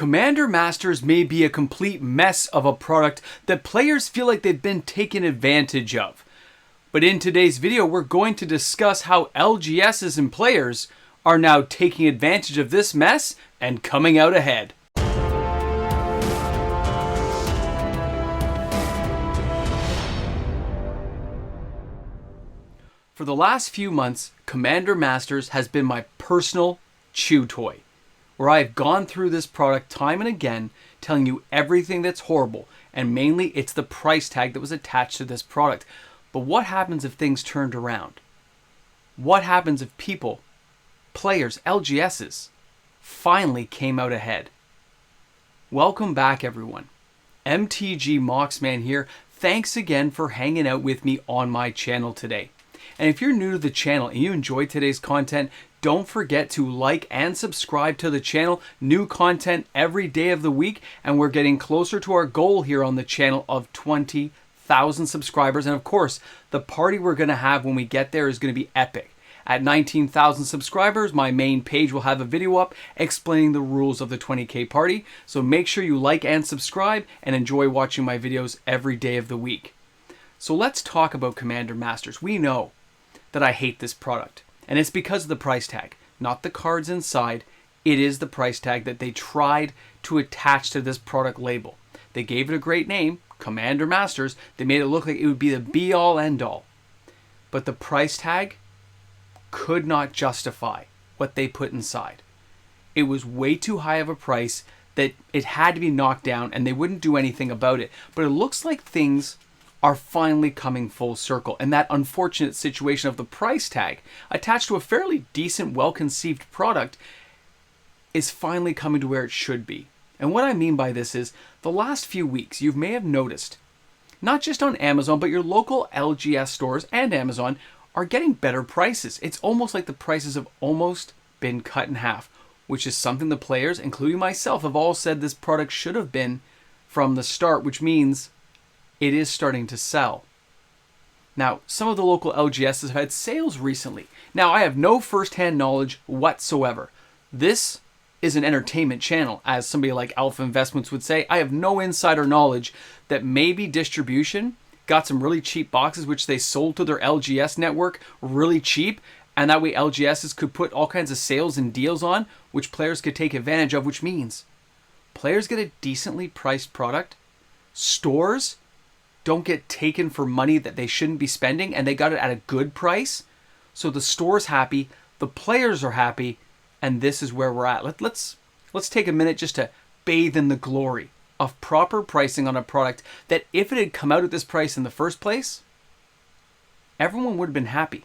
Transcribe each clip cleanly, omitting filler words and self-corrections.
Commander Masters may be a complete mess of a product that players feel like they've been taken advantage of. But in today's video, we're going to discuss how LGSs and players are now taking advantage of this mess and coming out ahead. For the last few months, Commander Masters has been my personal chew toy, where I've gone through this product time and again, telling you everything that's horrible, and mainly it's the price tag that was attached to this product. But what happens if things turned around? What happens if people, players, LGSs, finally came out ahead? Welcome back, everyone. MTG Moxman here. Thanks again for hanging out with me on my channel today. And if you're new to the channel and you enjoyed today's content, don't forget to like and subscribe to the channel. New content every day of the week, and we're getting closer to our goal here on the channel of 20,000 subscribers. And of course, the party we're going to have when we get there is going to be epic. At 19,000 subscribers, my main page will have a video up explaining the rules of the 20K party. So make sure you like and subscribe and enjoy watching my videos every day of the week. So let's talk about Commander Masters. We know that I hate this product, and it's because of the price tag, not the cards inside. It is the price tag that they tried to attach to this product label. They gave it a great name, Commander Masters. They made it look like it would be the be-all, end-all. But the price tag could not justify what they put inside. It was way too high of a price that it had to be knocked down, and they wouldn't do anything about it. But it looks like things are finally coming full circle, and that unfortunate situation of the price tag attached to a fairly decent, well-conceived product is finally coming to where it should be. And what I mean by this is, the last few weeks you may have noticed, not just on Amazon, but your local LGS stores and Amazon are getting better prices. It's almost like the prices have almost been cut in half, which is something the players, including myself, have all said this product should have been from the start, which means it is starting to sell. Now, some of the local LGSs have had sales recently. Now, I have no first-hand knowledge whatsoever. This is an entertainment channel, as somebody like Alpha Investments would say. I have no insider knowledge that maybe distribution got some really cheap boxes which they sold to their LGS network really cheap, and that way LGSs could put all kinds of sales and deals on which players could take advantage of, which means players get a decently priced product, stores don't get taken for money that they shouldn't be spending, and they got it at a good price. So the store's happy, the players are happy, and this is where we're at. Let's take a minute just to bathe in the glory of proper pricing on a product that, if it had come out at this price in the first place, everyone would have been happy.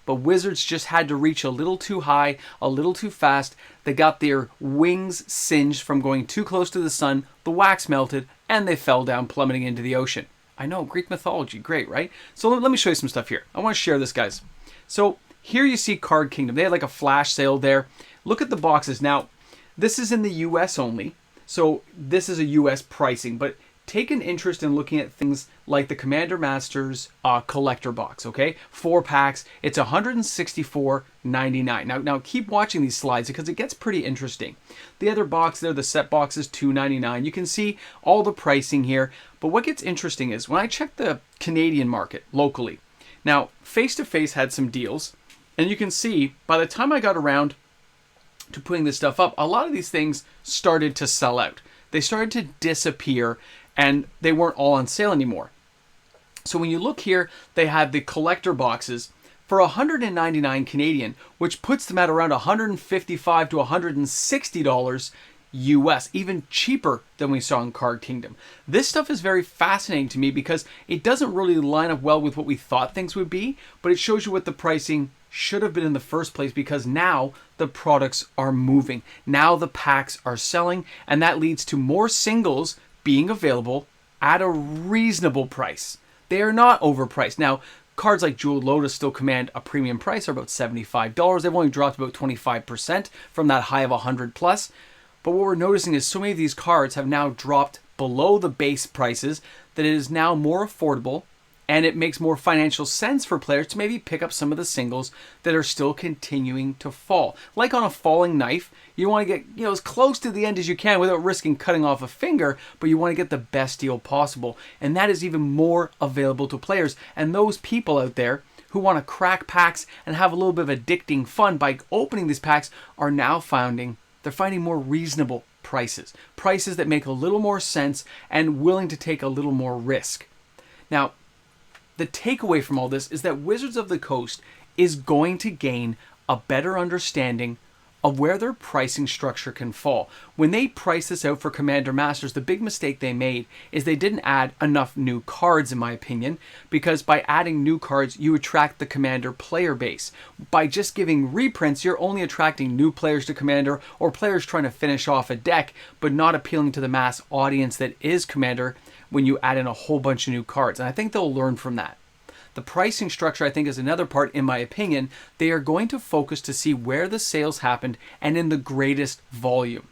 But Wizards just had to reach a little too high, a little too fast. They got their wings singed from going too close to the sun, the wax melted, and they fell down plummeting into the ocean. I know, Greek mythology, great, right? So let me show you some stuff here. I want to share this, guys. So here you see Card Kingdom. They had like a flash sale there. Look at the boxes. Now, this is in the US only, so this is a US pricing, but take an interest in looking at things like the Commander Masters collector box, okay? 4 packs. It's $164.99. Now keep watching these slides because it gets pretty interesting. The other box there, the set box, is $2.99. You can see all the pricing here. But what gets interesting is when I check the Canadian market locally, now Face to Face had some deals, and you can see by the time I got around to putting this stuff up, a lot of these things started to sell out. They started to disappear, and they weren't all on sale anymore. So when you look here, they had the collector boxes for $199 Canadian, which puts them at around $155 to $160 US, even cheaper than we saw in Card Kingdom. This stuff is very fascinating to me because it doesn't really line up well with what we thought things would be, but it shows you what the pricing should have been in the first place, because now the products are moving. Now the packs are selling, and that leads to more singles being available at a reasonable price. They are not overpriced. Now, cards like Jeweled Lotus still command a premium price, are about $75. They've only dropped about 25% from that high of 100 plus. But what we're noticing is so many of these cards have now dropped below the base prices that it is now more affordable And it makes more financial sense for players to maybe pick up some of the singles that are still continuing to fall. Like on a falling knife, you want to get as close to the end as you can without risking cutting off a finger, but you want to get the best deal possible. And that is even more available to players. And those people out there who want to crack packs and have a little bit of addicting fun by opening these packs are now finding more reasonable prices that make a little more sense and willing to take a little more risk. Now, the takeaway from all this is that Wizards of the Coast is going to gain a better understanding of where their pricing structure can fall. When they price this out for Commander Masters, the big mistake they made is they didn't add enough new cards, in my opinion, because by adding new cards, you attract the Commander player base. By just giving reprints, you're only attracting new players to Commander or players trying to finish off a deck, but not appealing to the mass audience that is Commander when you add in a whole bunch of new cards. And I think they'll learn from that. The pricing structure, I think, is another part, in my opinion. They are going to focus to see where the sales happened and in the greatest volume.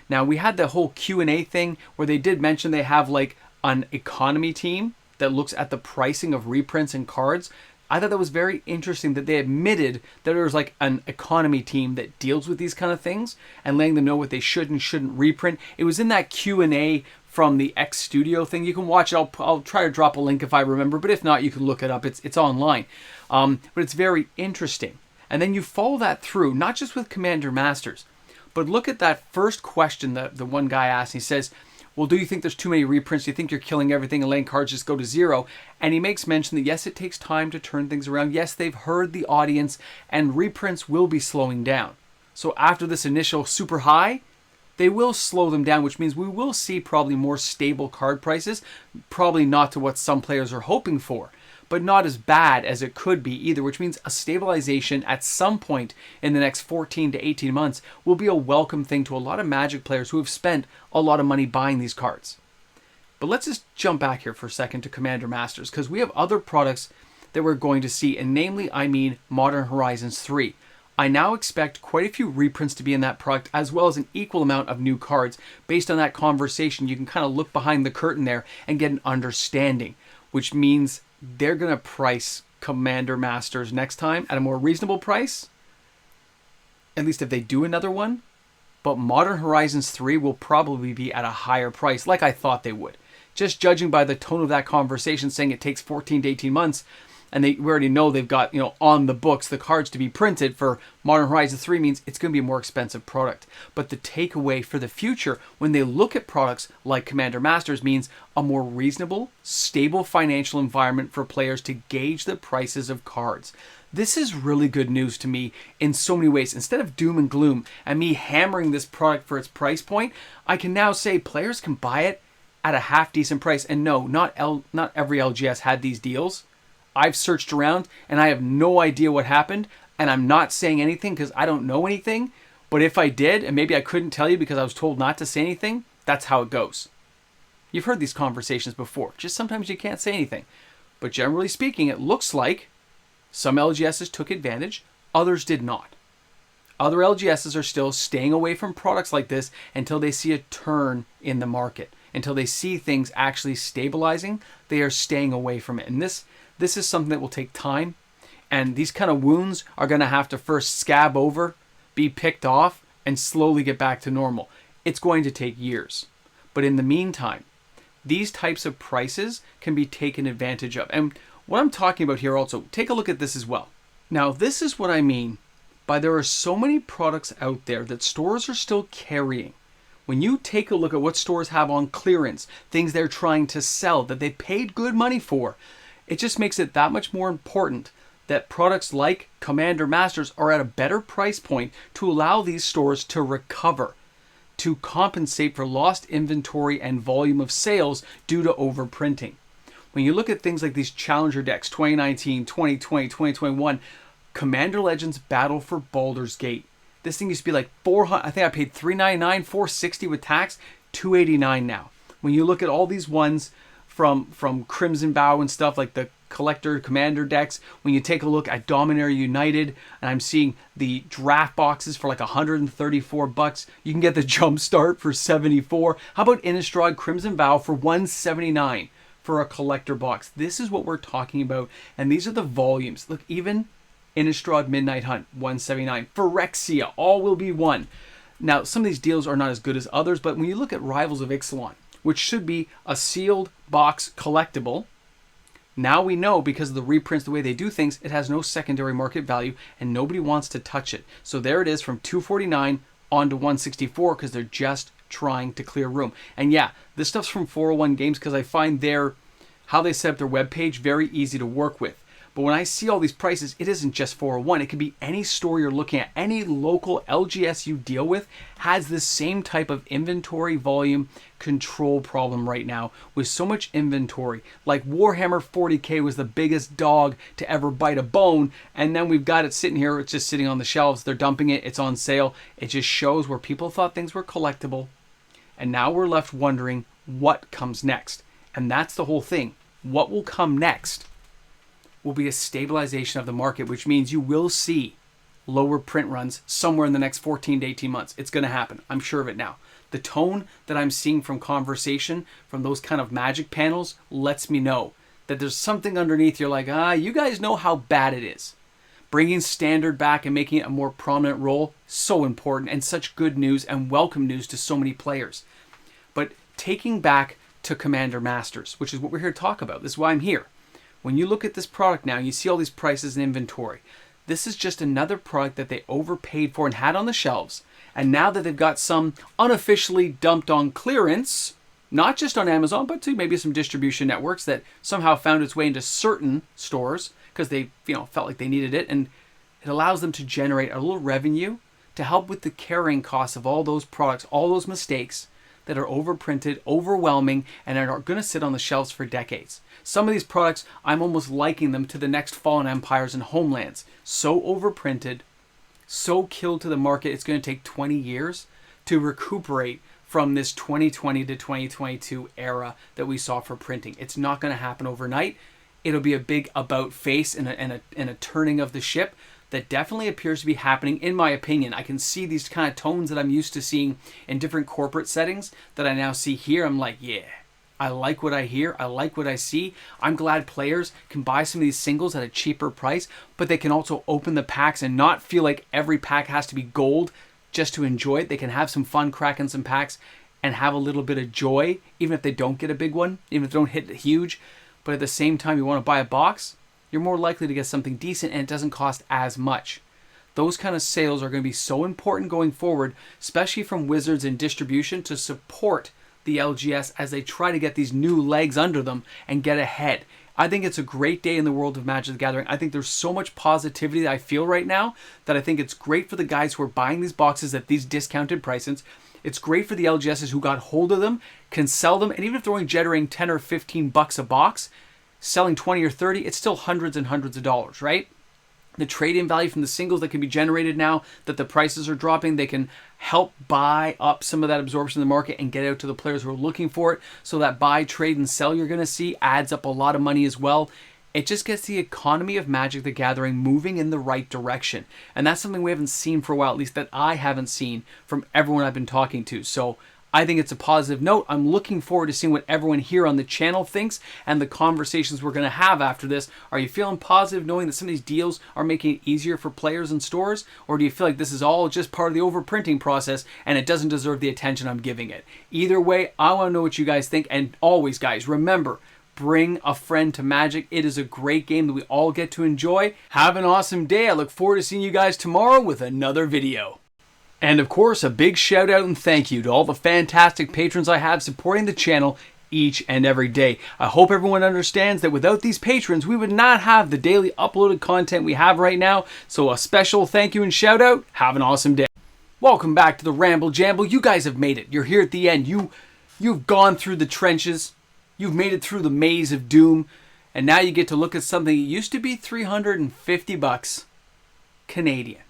Now, we had the whole Q&A thing where they did mention they have like an economy team that looks at the pricing of reprints and cards. I thought that was very interesting that they admitted that there was like an economy team that deals with these kind of things and letting them know what they should and shouldn't reprint. It was in that Q&A from the X Studio thing. You can watch it. I'll try to drop a link if I remember, but if not, you can look it up. It's online. But it's very interesting. And then you follow that through, not just with Commander Masters, but look at that first question that the one guy asked. He says, well, do you think there's too many reprints? Do you think you're killing everything and letting cards just go to zero? And he makes mention that yes, it takes time to turn things around. Yes, they've heard the audience and reprints will be slowing down. So after this initial super high, they will slow them down, which means we will see probably more stable card prices, probably not to what some players are hoping for, but not as bad as it could be either, which means a stabilization at some point in the next 14 to 18 months will be a welcome thing to a lot of Magic players who have spent a lot of money buying these cards. But let's just jump back here for a second to Commander Masters, because we have other products that we're going to see, and namely, I mean Modern Horizons 3. I now expect quite a few reprints to be in that product, as well as an equal amount of new cards. Based on that conversation, you can kind of look behind the curtain there and get an understanding, which means they're going to price Commander Masters next time at a more reasonable price, at least if they do another one. But Modern Horizons 3 will probably be at a higher price, like I thought they would. Just judging by the tone of that conversation, saying it takes 14 to 18 months, and we already know they've got, on the books the cards to be printed for Modern Horizons 3 means it's going to be a more expensive product. But the takeaway for the future when they look at products like Commander Masters means a more reasonable, stable financial environment for players to gauge the prices of cards. This is really good news to me in so many ways. Instead of doom and gloom and me hammering this product for its price point, I can now say players can buy it at a half decent price. And no, not every LGS had these deals. I've searched around and I have no idea what happened, and I'm not saying anything because I don't know anything. But if I did, and maybe I couldn't tell you because I was told not to say anything, that's how it goes. You've heard these conversations before. Just sometimes you can't say anything. But generally speaking, it looks like some LGSs took advantage, others did not. Other LGSs are still staying away from products like this until they see a turn in the market. Until they see things actually stabilizing, they are staying away from it. And this is something that will take time. And these kind of wounds are going to have to first scab over, be picked off, and slowly get back to normal. It's going to take years. But in the meantime, these types of prices can be taken advantage of. And what I'm talking about here also, take a look at this as well. Now, this is what I mean by there are so many products out there that stores are still carrying. When you take a look at what stores have on clearance, things they're trying to sell that they paid good money for, it just makes it that much more important that products like Commander Masters are at a better price point to allow these stores to recover, to compensate for lost inventory and volume of sales due to overprinting. When you look at things like these Challenger decks, 2019, 2020, 2021, Commander Legends Battle for Baldur's Gate. This thing used to be like $400. I think I paid $399, $460 with tax, $289 now. When you look at all these ones from Crimson Vow and stuff like the collector commander decks, when you take a look at Dominaria United, and I'm seeing the draft boxes for like $134, you can get the Jump Start for $74. How about Innistrad Crimson Vow for $179? for a collector box. This is what we're talking about, and these are the volumes. Look, even Innistrad Midnight Hunt, 179. Phyrexia, all will be one. Now, some of these deals are not as good as others, but when you look at Rivals of Ixalan, which should be a sealed box collectible, now we know because of the reprints, the way they do things, it has no secondary market value and nobody wants to touch it. So there it is from 249 on to 164 because they're just trying to clear room. And yeah, this stuff's from 401 Games because I find how they set up their webpage very easy to work with. But when I see all these prices, it isn't just 401. It could be any store you're looking at. Any local LGS you deal with has this same type of inventory volume control problem right now with so much inventory. Like Warhammer 40K was the biggest dog to ever bite a bone. And then we've got it sitting here. It's just sitting on the shelves. They're dumping it. It's on sale. It just shows where people thought things were collectible. And now we're left wondering what comes next. And that's the whole thing. What will come next will be a stabilization of the market, which means you will see lower print runs somewhere in the next 14 to 18 months. It's going to happen. I'm sure of it now. The tone that I'm seeing from conversation, from those kind of Magic panels, lets me know that there's something underneath. You're like, you guys know how bad it is. Bringing Standard back and making it a more prominent role, so important and such good news and welcome news to so many players. But taking back to Commander Masters, which is what we're here to talk about. This is why I'm here. When you look at this product now, you see all these prices and inventory. This is just another product that they overpaid for and had on the shelves. And now that they've got some unofficially dumped on clearance, not just on Amazon, but to maybe some distribution networks that somehow found its way into certain stores because they felt like they needed it. And it allows them to generate a little revenue to help with the carrying costs of all those products, all those mistakes that are overprinted, overwhelming, and are going to sit on the shelves for decades. Some of these products, I'm almost liking them to the next Fallen Empires and Homelands. So overprinted, so killed to the market, it's going to take 20 years to recuperate from this 2020 to 2022 era that we saw for printing. It's not going to happen overnight. It'll be a big about face and a turning of the ship that definitely appears to be happening, in my opinion. I can see these kind of tones that I'm used to seeing in different corporate settings that I now see here. I'm like, yeah, I like what I hear. I like what I see. I'm glad players can buy some of these singles at a cheaper price, but they can also open the packs and not feel like every pack has to be gold just to enjoy it. They can have some fun cracking some packs and have a little bit of joy, even if they don't get a big one, even if they don't hit it huge. But at the same time, you want to buy a box, you're more likely to get something decent and it doesn't cost as much. Those kind of sales are going to be so important going forward, especially from Wizards and distribution to support the LGS as they try to get these new legs under them and get ahead. I think it's a great day in the world of Magic the Gathering. I think there's so much positivity that I feel right now that I think it's great for the guys who are buying these boxes at these discounted prices. It's great for the LGSs who got hold of them, can sell them, and even if they're only generating 10 or 15 bucks a box, selling 20 or 30, it's still hundreds and hundreds of dollars, right? The trade-in value from the singles that can be generated now that the prices are dropping, they can help buy up some of that absorption in the market and get out to the players who are looking for it. So that buy, trade, and sell you're going to see adds up a lot of money as well. It just gets the economy of Magic the Gathering moving in the right direction. And that's something we haven't seen for a while, at least that I haven't seen from everyone I've been talking to. So I think it's a positive note. I'm looking forward to seeing what everyone here on the channel thinks and the conversations we're going to have after this. Are you feeling positive knowing that some of these deals are making it easier for players and stores? Or do you feel like this is all just part of the overprinting process and it doesn't deserve the attention I'm giving it? Either way, I want to know what you guys think. And always, guys, remember, bring a friend to Magic. It is a great game that we all get to enjoy. Have an awesome day. I look forward to seeing you guys tomorrow with another video. And of course, a big shout out and thank you to all the fantastic patrons I have supporting the channel each and every day. I hope everyone understands that without these patrons, we would not have the daily uploaded content we have right now. So a special thank you and shout out. Have an awesome day. Welcome back to the Ramble Jamble. You guys have made it. You're here at the end. You've gone through the trenches. You've made it through the maze of doom. And now you get to look at something that used to be 350 bucks Canadian.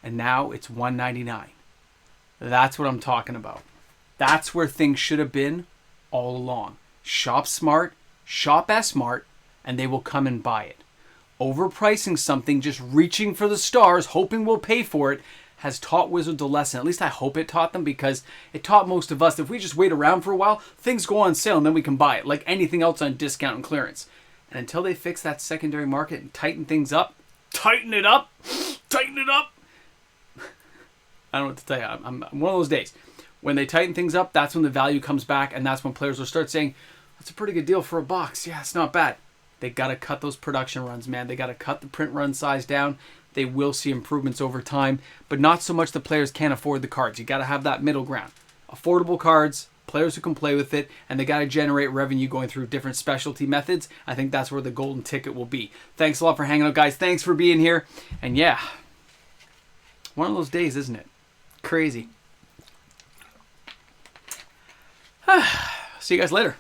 And now it's $199. That's what I'm talking about. That's where things should have been all along. Shop smart, shop as smart, and they will come and buy it. Overpricing something, just reaching for the stars, hoping we'll pay for it, has taught Wizards a lesson. At least I hope it taught them, because it taught most of us if we just wait around for a while, things go on sale and then we can buy it like anything else on discount and clearance. And until they fix that secondary market and tighten things up, tighten it up. I don't know what to tell you. I'm one of those days. When they tighten things up, that's when the value comes back, and that's when players will start saying, that's a pretty good deal for a box. Yeah, it's not bad. They got to cut those production runs, man. They got to cut the print run size down. They will see improvements over time, but not so much the players can't afford the cards. You got to have that middle ground. Affordable cards, players who can play with it, and they got to generate revenue going through different specialty methods. I think that's where the golden ticket will be. Thanks a lot for hanging out, guys. Thanks for being here. And yeah, one of those days, isn't it? Crazy. See you guys later.